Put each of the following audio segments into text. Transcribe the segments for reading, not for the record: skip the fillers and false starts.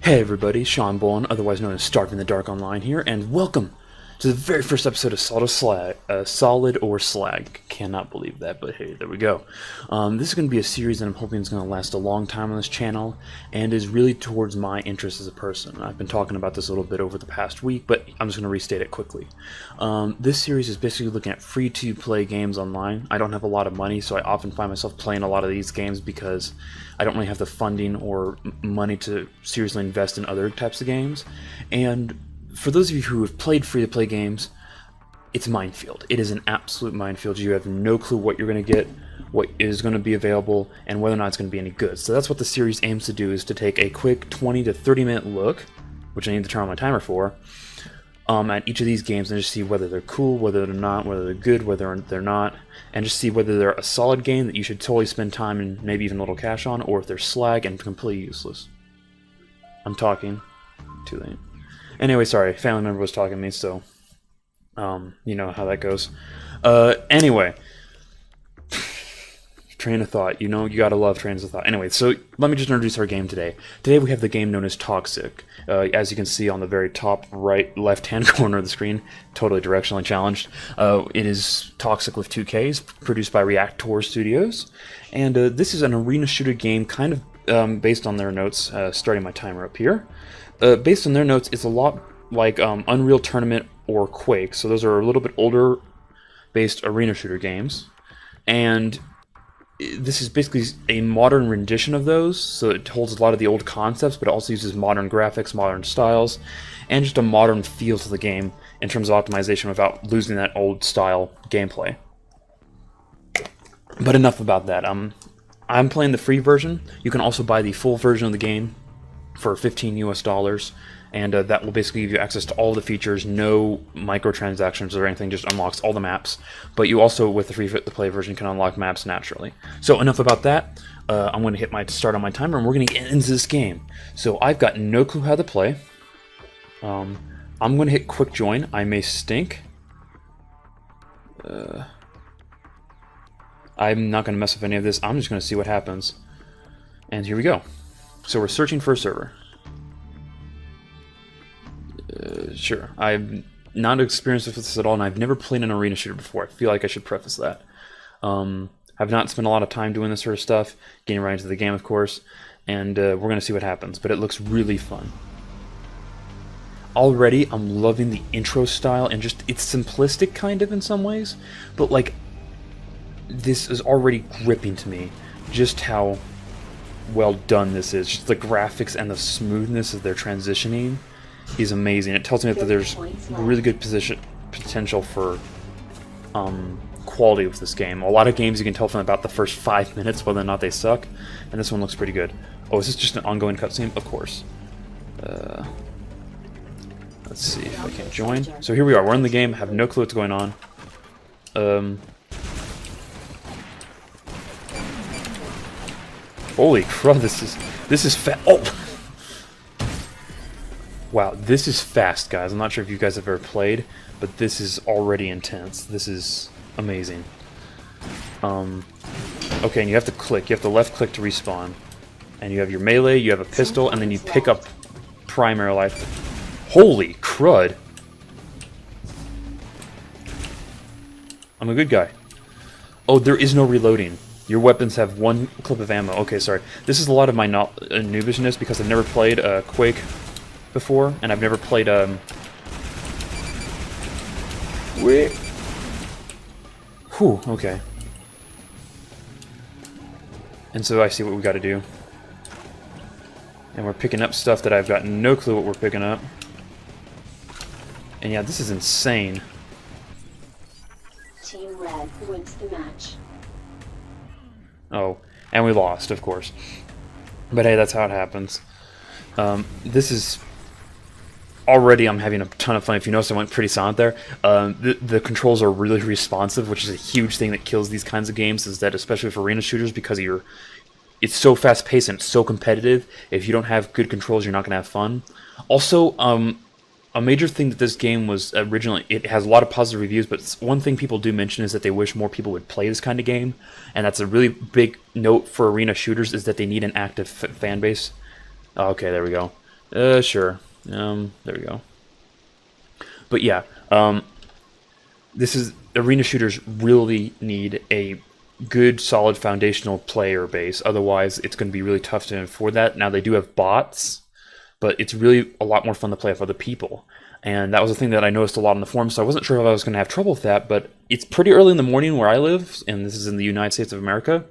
Hey everybody, Sean Bourne, otherwise known as StarvingtheDark online here, and welcome to the very first episode of Solid or Slag. Cannot believe that, but hey, there we go. This is going to be a series that I'm hoping is going to last a long time on this channel, and is really towards my interest as a person. I've been talking about this a little bit over the past week, but I'm just going to restate it quickly. This series is basically looking at free-to-play games online. I don't have a lot of money, so I often find myself playing a lot of these games because I don't really have the funding or money to seriously invest in other types of games. And for those of you who have played free-to-play games, it's a minefield. It is an absolute minefield. You have no clue what you're going to get, what is going to be available, and whether or not it's going to be any good. So that's what the series aims to do, is to take a quick 20 to 30 minute look, which I need to turn on my timer for, at each of these games and just see whether they're cool, whether they're not, whether they're good, whether they're not, and just see whether they're a solid game that you should totally spend time and maybe even a little cash on, or if they're slag and completely useless. I'm talking. Too late. Anyway, sorry, family member was talking to me, so you know how that goes. Anyway, train of thought. You know, you gotta love trains of thought. Anyway, so let me just introduce our game today. Today we have the game known as TOXIKK. As you can see on the very top right left-hand corner of the screen, totally directionally challenged. It is TOXIKK with 2 Ks, produced by Reactor Studios, and this is an arena shooter game, kind of based on their notes. Starting my timer up here. Based on their notes, it's a lot like Unreal Tournament or Quake, so those are a little bit older based arena shooter games, and this is basically a modern rendition of those, so it holds a lot of the old concepts, but it also uses modern graphics, modern styles, and just a modern feel to the game in terms of optimization without losing that old style gameplay. But enough about that. I'm playing the free version. You can also buy the full version of the game for $15 US, and that will basically give you access to all the features, no microtransactions or anything, just unlocks all the maps. But you also, with the free-to-play version, can unlock maps naturally. So enough about that. I'm going to hit my start on my timer, and we're going to get into this game. So I've got no clue how to play. I'm going to hit quick join. I may stink. I'm not going to mess with any of this. I'm just going to see what happens. And here we go. So we're searching for a server. Sure. I'm not experienced with this at all, and I've never played an arena shooter before. I feel like I should preface that. I've not spent a lot of time doing this sort of stuff, getting right into the game, of course, and we're going to see what happens, but it looks really fun. Already, I'm loving the intro style, and just, it's simplistic kind of in some ways, but like, this is already gripping to me, just how well done this is. Just the graphics and the smoothness of their transitioning is amazing. It tells me that there's really good potential for quality with this game. A lot of games you can tell from about the first 5 minutes whether or not they suck, and this one looks pretty good. Oh, is this just an ongoing cutscene? Of course. Let's see if I can join. So here we are. We're in the game. Have no clue what's going on. Holy crap! This is fast. Oh. Wow, this is fast, guys. I'm not sure if you guys have ever played, but this is already intense. This is amazing. Okay, and you have to click. You have to left click to respawn. And you have your melee, you have a pistol, and then you pick up primary life. Holy crud! I'm a good guy. Oh, there is no reloading. Your weapons have 1 clip of ammo. Okay, sorry. This is a lot of my noobishness because I've never played Quake before, and I've never played Whew, okay. And so I see what we got to do. And we're picking up stuff that I've got no clue what we're picking up. And yeah, this is insane. Team Red wins the match. Oh, and we lost, of course. But hey, that's how it happens. This is... Already I'm having a ton of fun. If you notice, I went pretty silent there. The controls are really responsive, which is a huge thing that kills these kinds of games, is that especially for arena shooters, because it's so fast-paced and it's so competitive, if you don't have good controls, you're not going to have fun. Also, a major thing that this game was originally, it has a lot of positive reviews, but one thing people do mention is that they wish more people would play this kind of game, and that's a really big note for arena shooters, is that they need an active fan base. Okay, there we go. Sure. There we go. But yeah, this is arena shooters really need a good, solid foundational player base. Otherwise, it's going to be really tough to afford that. Now they do have bots, but it's really a lot more fun to play with other people. And that was a thing that I noticed a lot on the forums, so I wasn't sure if I was going to have trouble with that, but it's pretty early in the morning where I live, and this is in the United States of America.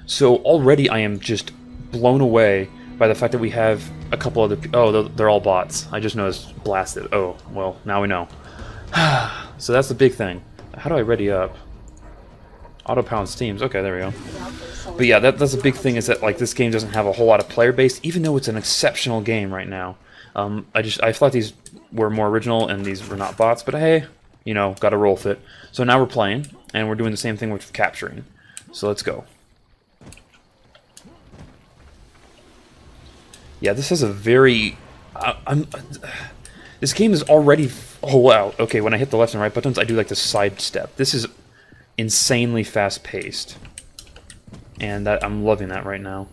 So already I am just blown away by the fact that we have a couple other... Oh, they're all bots. I just noticed blasted. Oh, well, now we know. So that's the big thing. How do I ready up? Auto pound steams. Okay, there we go. But yeah, that's a big thing, is that like this game doesn't have a whole lot of player base, even though it's an exceptional game right now. I thought these were more original and these were not bots, but hey, you know, gotta roll with it. So now we're playing, and we're doing the same thing with capturing. So let's go. Yeah, this has a very... this game is already... Oh, wow. Okay, when I hit the left and right buttons, I do like the sidestep. This is insanely fast-paced. And I'm loving that right now.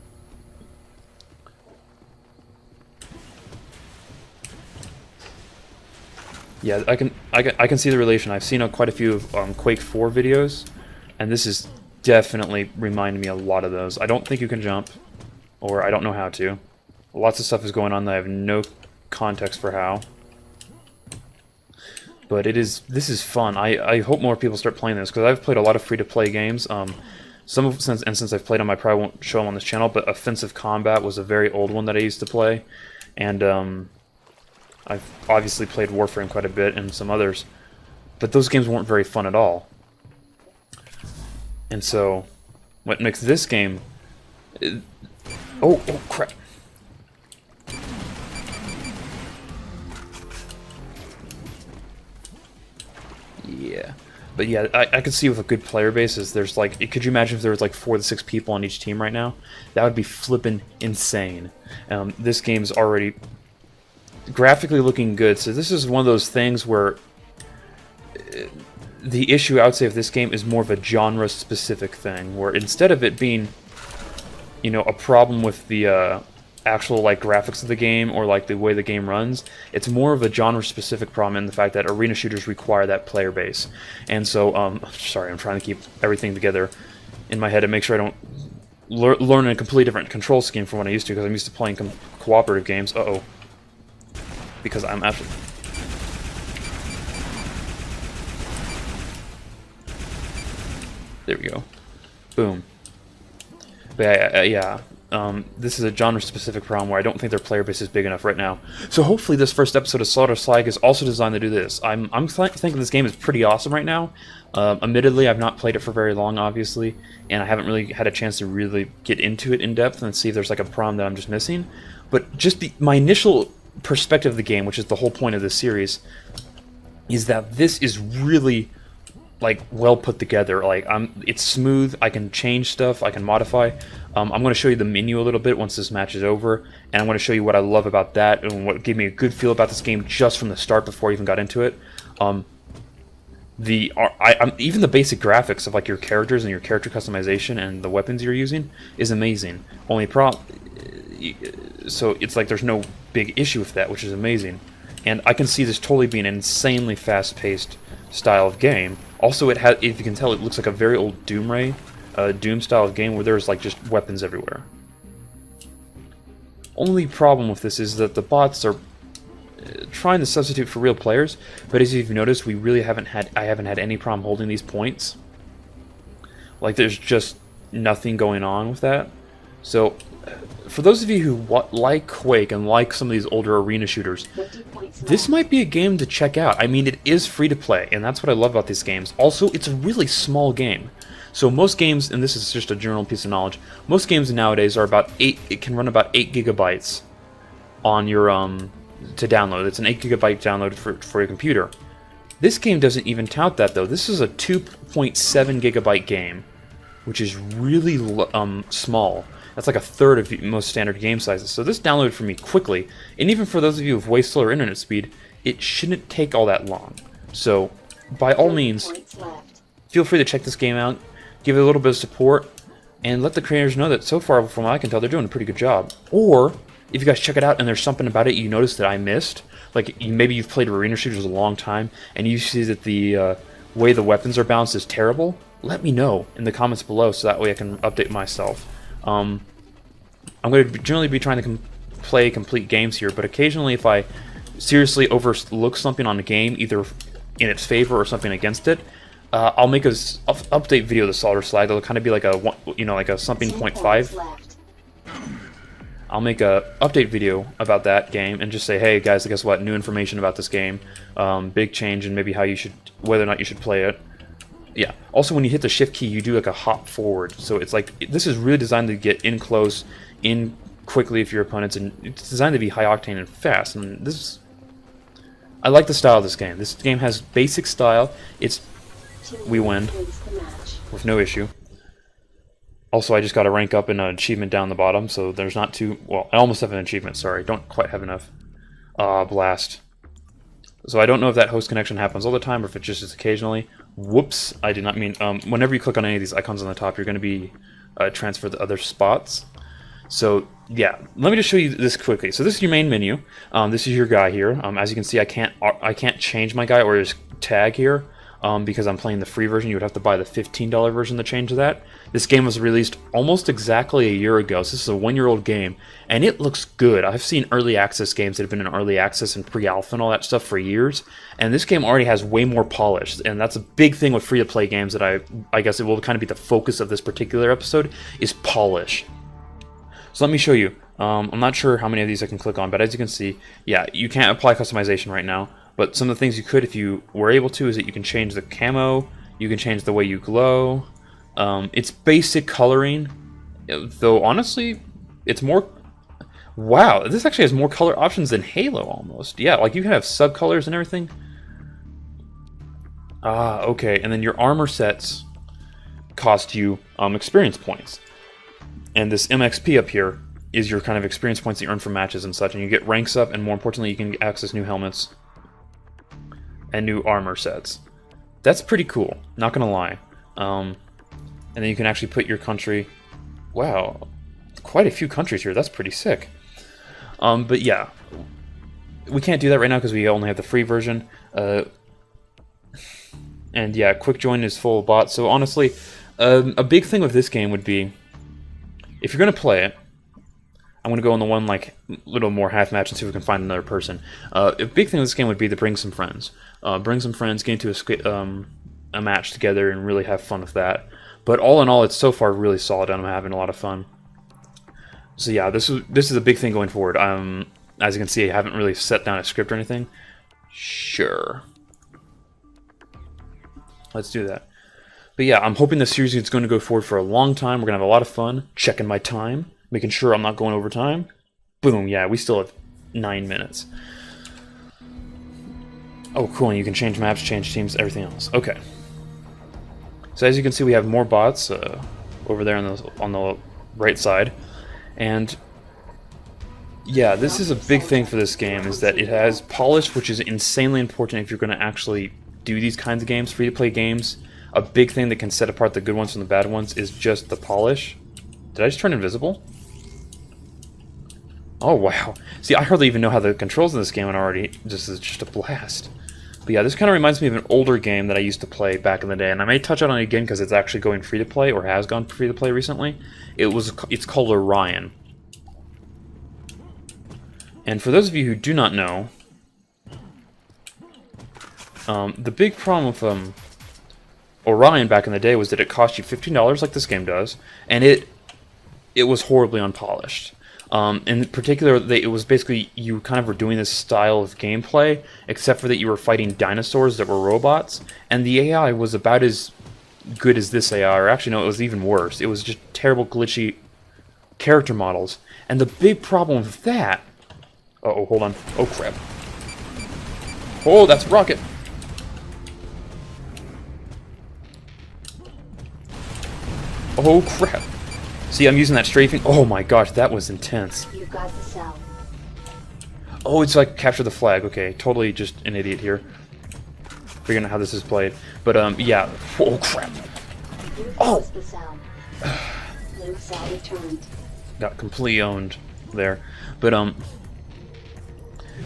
Yeah, I can see the relation. I've seen quite a few of Quake 4 videos, and this is definitely reminding me a lot of those. I don't think you can jump, or I don't know how to. Lots of stuff is going on that I have no context for how. But this is fun. I hope more people start playing this, because I've played a lot of free-to-play games. Since I've played them, I probably won't show them on this channel, but Offensive Combat was a very old one that I used to play. And I've obviously played Warframe quite a bit and some others. But those games weren't very fun at all. And so, what makes this game... Oh, crap. Yeah, but yeah, I could see with a good player base is there's like, could you imagine if there was like 4 to 6 people on each team right now? That would be flippin' insane. This game's already graphically looking good, so this is one of those things where the issue I would say of this game is more of a genre-specific thing, where instead of it being, you know, a problem with the actual like graphics of the game or like the way the game runs, it's more of a genre-specific problem in the fact that arena shooters require that player base. And so, sorry, I'm trying to keep everything together in my head and make sure I don't learn a completely different control scheme from what I used to, because I'm used to playing cooperative games. Uh-oh. Because I'm actually... There we go. Boom. But yeah, this is a genre-specific problem where I don't think their player base is big enough right now. So hopefully this first episode of Slag is also designed to do this. I'm thinking this game is pretty awesome right now. Admittedly, I've not played it for very long, obviously, and I haven't really had a chance to really get into it in depth and see if there's like a problem that I'm just missing. But just my initial perspective of the game, which is the whole point of this series, is that this is really like well put together. Like it's smooth. I can change stuff. I can modify. I'm going to show you the menu a little bit once this match is over, and I'm going to show you what I love about that and what gave me a good feel about this game just from the start before I even got into it. Even the basic graphics of like your characters and your character customization and the weapons you're using is amazing. Only problem, so it's like there's no big issue with that, which is amazing. And I can see this totally being an insanely fast-paced style of game. Also, it has, if you can tell, it looks like a very old Doom style of game where there's like just weapons everywhere. Only problem with this is that the bots are trying to substitute for real players, but as you've noticed, I haven't had any problem holding these points. Like there's just nothing going on with that. So for those of you who like Quake and like some of these older arena shooters, this might be a game to check out. I mean, it is free to play, and that's what I love about these games. Also, it's a really small game. So most games, and this is just a general piece of knowledge, most games nowadays are about 8, it can run about 8 gigabytes on your, to download. It's an 8 gigabyte download for your computer. This game doesn't even tout that, though. This is a 2.7 gigabyte game, which is really small. That's like a third of most standard game sizes. So this downloaded for me quickly, and even for those of you with way slower internet speed, it shouldn't take all that long. So, by all means, feel free to check this game out, give it a little bit of support, and let the creators know that so far, from what I can tell, they're doing a pretty good job. Or, if you guys check it out and there's something about it you notice that I missed, like maybe you've played arena shooters a long time and you see that the way the weapons are balanced is terrible, let me know in the comments below so that way I can update myself. I'm going to generally be trying to play complete games here, but occasionally if I seriously overlook something on the game, either in its favor or something against it, I'll make a update video of the Solder Slag. It'll kind of be like a, like a something 0.5. I'll make a update video about that game and just say, hey guys, guess what? New information about this game, big change, and maybe how you should, whether or not you should play it. Yeah. Also, when you hit the shift key, you do like a hop forward. So it's like this is really designed to get in close, in quickly if your opponents, and it's designed to be high octane and fast. And this, I like the style of this game. This game has basic style. We win with no issue. Also, I just got to rank up in an achievement down the bottom, so there's not too... Well, I almost have an achievement, sorry. Don't quite have enough. Blast. So I don't know if that host connection happens all the time or if it just is occasionally. Whoops, I did not mean... whenever you click on any of these icons on the top, you're going to be transferred to other spots. So, yeah. Let me just show you this quickly. So this is your main menu. This is your guy here. As you can see, I can't change my guy or his tag here. Because I'm playing the free version. You would have to buy the $15 version to change to that. This game was released almost exactly a year ago, so this is a one-year-old game, and it looks good. I've seen early access games that have been in early access and pre-alpha and all that stuff for years, and this game already has way more polish, and that's a big thing with free-to-play games that I guess it will kind of be the focus of this particular episode, is polish. So let me show you. I'm not sure how many of these I can click on, but as you can see, yeah, you can't apply customization right now. But some of the things you could, if you were able to, is that you can change the camo, you can change the way you glow. It's basic coloring, though honestly, it's more... Wow, this actually has more color options than Halo almost. Yeah, like you can have subcolors and everything. Ah, okay, and then your armor sets cost you experience points. And this MXP up here is your kind of experience points that you earn from matches and such, and you get ranks up, and more importantly, you can access new helmets and new armor sets. That's pretty cool, not gonna lie. And then you can actually put your country... Wow, quite a few countries here, that's pretty sick. But yeah, we can't do that right now because we only have the free version. And yeah, quick join is full of bots, so honestly, a big thing with this game would be, if you're gonna play it, I'm going to go on the one, like, little more half match and see if we can find another person. A big thing with this game would be to bring some friends. Bring some friends, get into a match together, and really have fun with that. But all in all, it's so far really solid, and I'm having a lot of fun. So yeah, this is a big thing going forward. As you can see, I haven't really set down a script or anything. Sure. Let's do that. But yeah, I'm hoping the series is going to go forward for a long time. We're going to have a lot of fun, checking my time, making sure I'm not going over time. Boom, yeah, we still have 9 minutes. Oh, cool, and you can change maps, change teams, everything else. Okay. So as you can see, we have more bots over there on the right side. And yeah, this is a big thing for this game, is that it has polish, which is insanely important if you're going to actually do these kinds of games, free-to-play games. A big thing that can set apart the good ones from the bad ones is just the polish. Did I just turn invisible? Oh, wow. See, I hardly even know how the controls in this game, and already this is just a blast. But yeah, this kind of reminds me of an older game that I used to play back in the day, and I may touch on it again because it's actually going free-to-play, or has gone free-to-play recently. It's called Orion. And for those of you who do not know, the big problem with Orion back in the day was that it cost you $15 like this game does, and it was horribly unpolished. In particular, it was basically, you kind of were doing this style of gameplay, except for that you were fighting dinosaurs that were robots, and the AI was about as good as this AI, or actually no, it was even worse. It was just terrible, glitchy character models. And the big problem with that... Uh-oh, hold on. Oh, crap. Oh, that's a rocket! Oh, crap. See, I'm using that strafing. Oh my gosh, that was intense. You got the cell. Oh, it's like capture the flag. Okay, totally just an idiot here. Figuring out how this is played. But, yeah. Oh, crap. You lost the cell. Blue cell returned. Got completely owned. there. But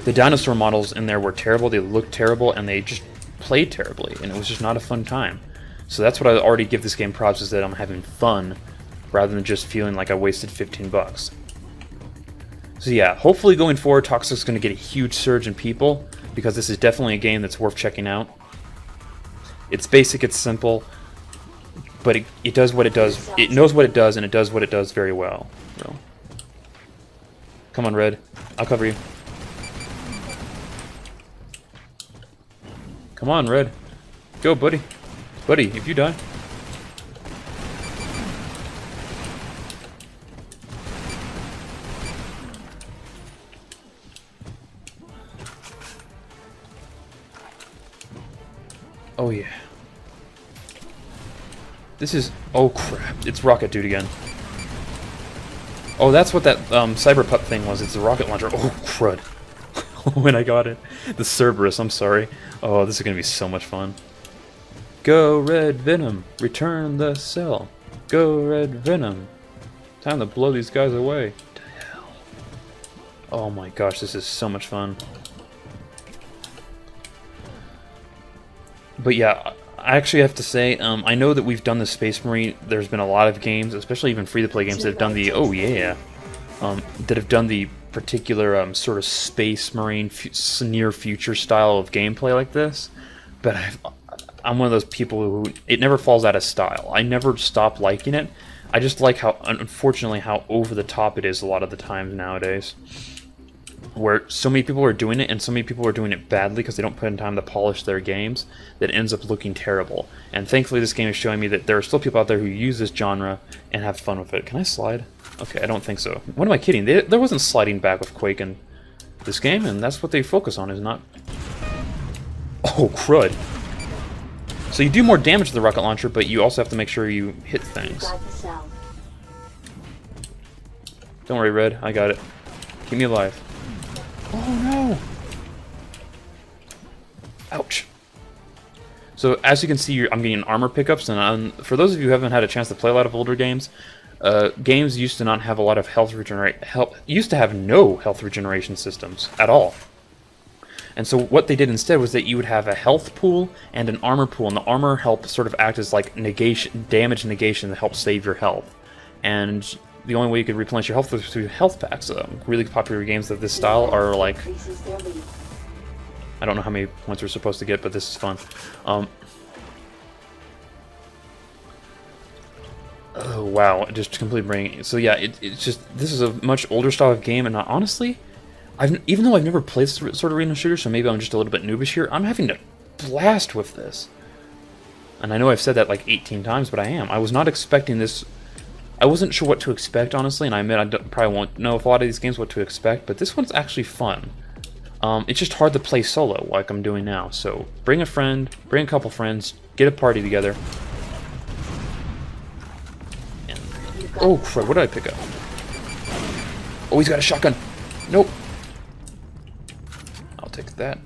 the dinosaur models in there were terrible. They looked terrible, and they just played terribly, and it was just not a fun time. So that's what I already give this game props, is that I'm having fun rather than just feeling like I wasted $15. So yeah, hopefully going forward, TOXIKK's going to get a huge surge in people, because this is definitely a game that's worth checking out. It's basic, it's simple, but it does what it does. It knows what it does, and it does what it does very well. So. Come on, Red. I'll cover you. Come on, Red. Go, buddy. Buddy, if you die. Oh, yeah. This is... Oh, crap. It's Rocket Dude again. Oh, that's what that Cyber Pup thing was. It's a rocket launcher. Oh, crud. When I got it. The Cerberus, I'm sorry. Oh, this is going to be so much fun. Go, Red Venom. Return the cell. Go, Red Venom. Time to blow these guys away. To hell. Oh my gosh, this is so much fun. But yeah, I actually have to say, I know that we've done the Space Marine. There's been a lot of games, especially even free-to-play games, that have done the... Oh, yeah. That have done the particular sort of Space Marine near-future style of gameplay like this. But I'm one of those people who... It never falls out of style. I never stop liking it. I just like how, unfortunately, how over-the-top it is a lot of the times nowadays. Where so many people are doing it, and so many people are doing it badly because they don't put in time to polish their games, that it ends up looking terrible. And thankfully this game is showing me that there are still people out there who use this genre and have fun with it. Can I slide? Okay, I don't think so. What am I kidding? There wasn't sliding back with Quake in this game, and that's what they focus on, is not... Oh, crud. So you do more damage to the rocket launcher, but you also have to make sure you hit things. Don't worry, Red. I got it. Keep me alive. Oh no! Ouch. So as you can see, I'm getting armor pickups, and for those of you who haven't had a chance to play a lot of older games, games used to not have a lot of health regenerate. Used to have no health regeneration systems at all. And so what they did instead was that you would have a health pool and an armor pool, and the armor helped sort of act as like damage negation to help save your health. And the only way you could replenish your health was through health packs. Really popular games of this style are like... I don't know how many points we're supposed to get, but this is fun. Oh, wow. Just completely bringing... So yeah, it's just... This is a much older style of game, and honestly, even though I've never played this sort of arena shooter, so maybe I'm just a little bit noobish here, I'm having a blast with this. And I know I've said that like 18 times, but I am. I was not expecting this... I wasn't sure what to expect, honestly, and I admit I probably won't know if a lot of these games what to expect, but this one's actually fun. It's just hard to play solo, like I'm doing now, so bring a friend, bring a couple friends, get a party together. And, oh crap, what did I pick up? Oh, he's got a shotgun! Nope! I'll take that.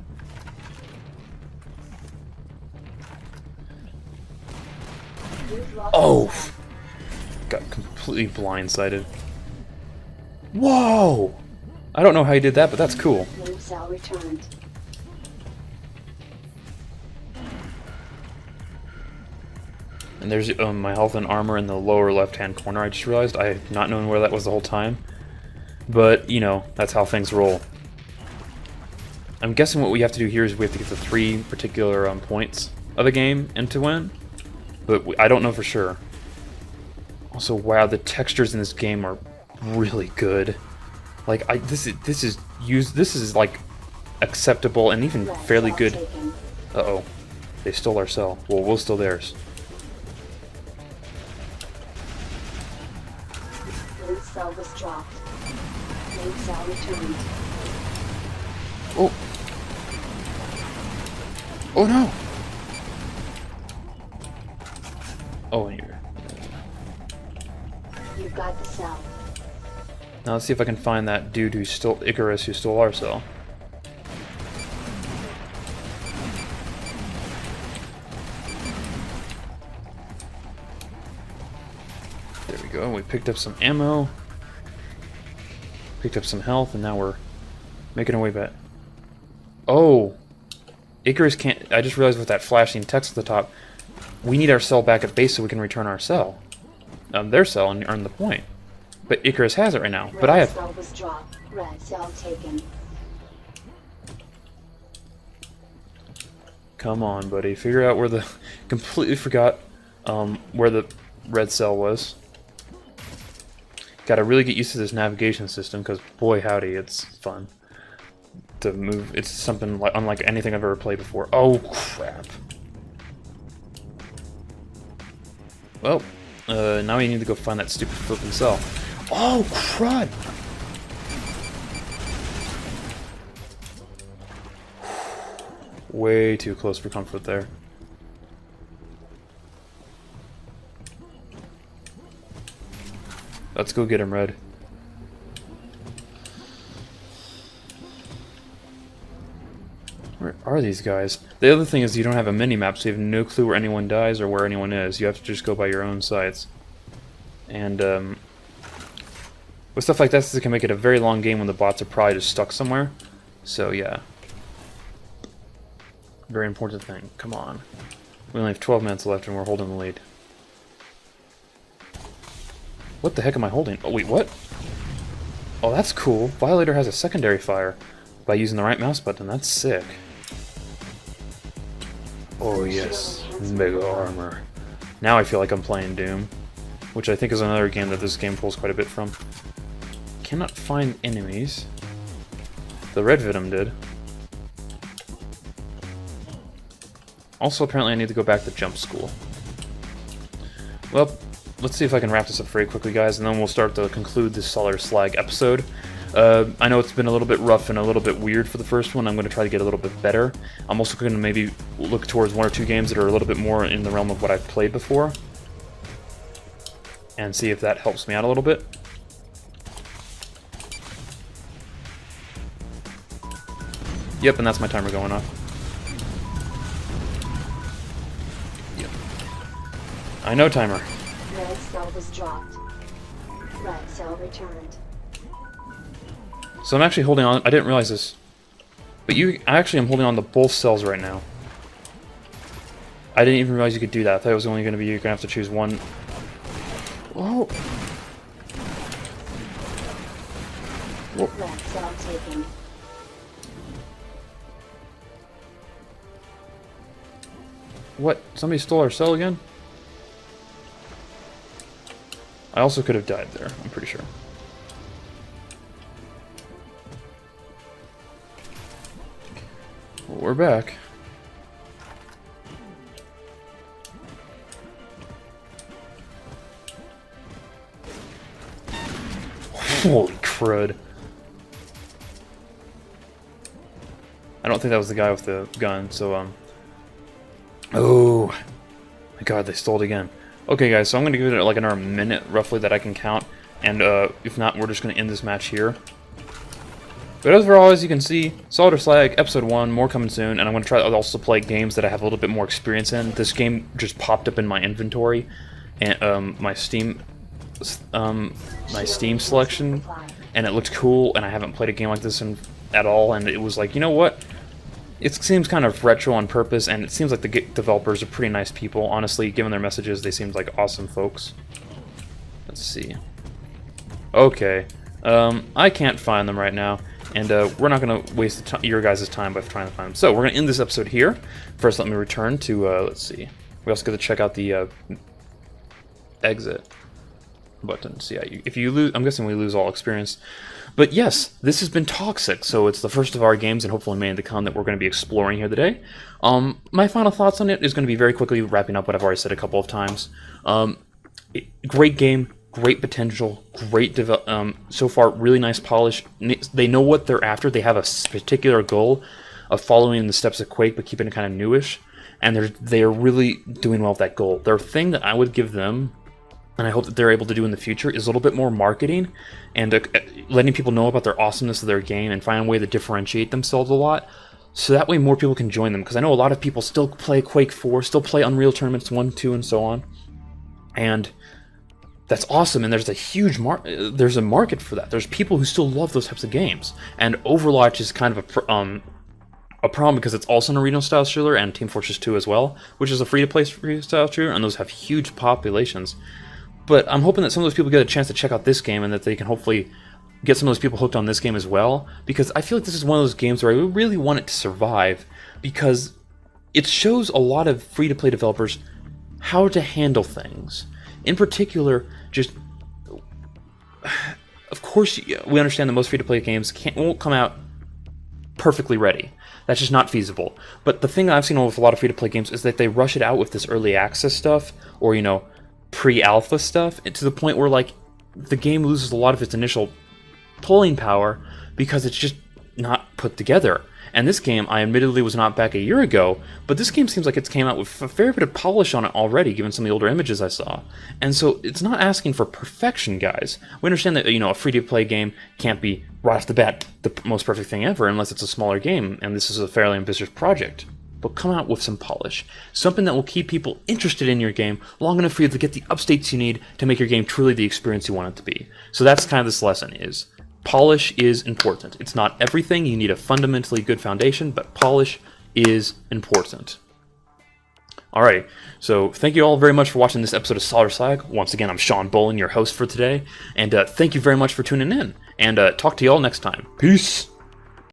Oh! Got completely blindsided. Whoa! I don't know how he did that, but that's cool. And there's my health and armor in the lower left-hand corner. I just realized I had not known where that was the whole time. But, you know, that's how things roll. I'm guessing what we have to do here is we have to get the 3 particular points of the game and to win. But I don't know for sure. Also, wow, the textures in this game are really good. Like, this is like acceptable and even fairly good. Uh-oh, they stole our cell. Well, we'll steal theirs. Blue cell was dropped. Blue cell returned. Oh. Oh no. Oh, here. You've got the cell. Now let's see if I can find that dude who stole Icarus, who stole our cell. There we go. We picked up some ammo. Picked up some health, and now we're making our way back. Oh! Icarus can't... I just realized with that flashing text at the top, we need our cell back at base so we can return our cell. Their cell, and earn the point. But Icarus has it right now. But I have... Cell was dropped. Red cell taken. Come on, buddy. Figure out where the... Completely forgot where the red cell was. Gotta really get used to this navigation system, because boy howdy, it's fun to move. It's something like unlike anything I've ever played before. Oh, crap. Well, now we need to go find that stupid flipping cell. Oh, crud! Way too close for comfort there. Let's go get him, Red. Where are these guys? The other thing is you don't have a mini-map, so you have no clue where anyone dies or where anyone is. You have to just go by your own sights. And, with stuff like this, it can make it a very long game when the bots are probably just stuck somewhere. So, yeah. Very important thing. Come on. We only have 12 minutes left and we're holding the lead. What the heck am I holding? Oh, wait, what? Oh, that's cool. Violator has a secondary fire by using the right mouse button. That's sick. Oh, yes. Mega armor. Now I feel like I'm playing Doom, which I think is another game that this game pulls quite a bit from. Cannot find enemies. The Red Venom did. Also, apparently I need to go back to jump school. Well, let's see if I can wrap this up very quickly, guys, and then we'll start to conclude this Solid Slag episode. I know it's been a little bit rough and a little bit weird for the first one. I'm going to try to get a little bit better. I'm also going to maybe look towards one or two games that are a little bit more in the realm of what I've played before, and see if that helps me out a little bit. Yep, and that's my timer going off. Yep. I know, timer. Red cell was dropped. Red cell returned. So I'm actually holding on. I didn't realize this, but I actually am holding on to both cells right now. I didn't even realize you could do that. I thought it was only going to be you're going to have to choose one. Whoa. Whoa. Red cell taken. What? Somebody stole our cell again? I also could have died there, I'm pretty sure. Well, we're back. Holy crud. I don't think that was the guy with the gun, so, Oh, my god, they stole it again. Okay, guys, so I'm going to give it like another minute, roughly, that I can count. And if not, we're just going to end this match here. But overall, as you can see, Solid Slag, Episode 1, more coming soon. And I'm going to try to also play games that I have a little bit more experience in. This game just popped up in my inventory. And my Steam selection. And it looked cool, and I haven't played a game like this at all. And it was like, you know what? It seems kind of retro on purpose, and it seems like the developers are pretty nice people. Honestly, given their messages, they seem like awesome folks. Let's see. Okay. I can't find them right now, and we're not going to waste your guys' time by trying to find them. So, we're going to end this episode here. First, let me return to, let's see. We also get to check out the exit button. So, yeah, if you lose, I'm guessing we lose all experience. But yes, this has been TOXIKK, so it's the first of our games, and hopefully many to come, that we're going to be exploring here today. My final thoughts on it is going to be very quickly wrapping up what I've already said a couple of times. Great game, great potential, great so far, really nice polish. They know what they're after. They have a particular goal of following in the steps of Quake, but keeping it kind of newish, and they're really doing well with that goal. Their thing that I would give them, and I hope that they're able to do in the future, is a little bit more marketing and letting people know about their awesomeness of their game and find a way to differentiate themselves a lot, so that way more people can join them. Because I know a lot of people still play Quake 4, still play Unreal Tournaments 1, 2, and so on. And that's awesome, and there's there's a market for that. There's people who still love those types of games, and Overwatch is kind of a problem because it's also an arena style shooter, and Team Fortress 2 as well, which is a free-to-play style shooter, and those have huge populations. But I'm hoping that some of those people get a chance to check out this game, and that they can hopefully get some of those people hooked on this game as well, because I feel like this is one of those games where I really want it to survive, because it shows a lot of free-to-play developers how to handle things. In particular, just, of course, we understand that most free-to-play games won't come out perfectly ready. That's just not feasible. But the thing I've seen with a lot of free-to-play games is that they rush it out with this early access stuff, or, pre-alpha stuff, to the point where, like, the game loses a lot of its initial pulling power because it's just not put together. And this game, I admittedly was not back a year ago, but this game seems like it's came out with a fair bit of polish on it already, given some of the older images I saw. And so it's not asking for perfection, guys. We understand that, a free-to-play game can't be, right off the bat, the most perfect thing ever, unless it's a smaller game, and this is a fairly ambitious project. But come out with some polish. Something that will keep people interested in your game long enough for you to get the updates you need to make your game truly the experience you want it to be. So that's kind of this lesson is, polish is important. It's not everything. You need a fundamentally good foundation, but polish is important. Alright, so thank you all very much for watching this episode of Solid or Slag. Once again, I'm Sean Bolin, your host for today, and thank you very much for tuning in, and talk to you all next time. Peace!